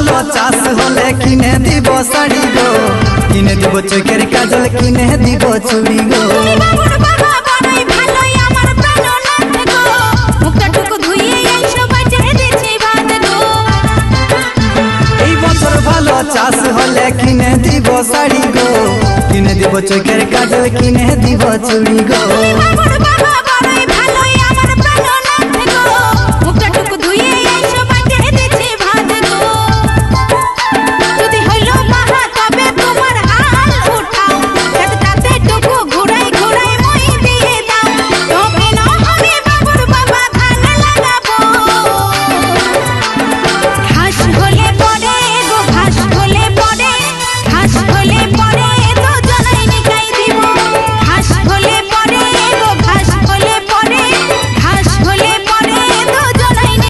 ভালো চাষ হলে কিনে দিব শাড়ি গো, কিনে দিব চোখের কাজল, কিনে দিব চুড়ি গো। এই বছর ভালো চাষ হলে কিনে দিব শাড়ি গো, কিনে দিব চোখের কাজল, কিনে দিব চুড়ি গো।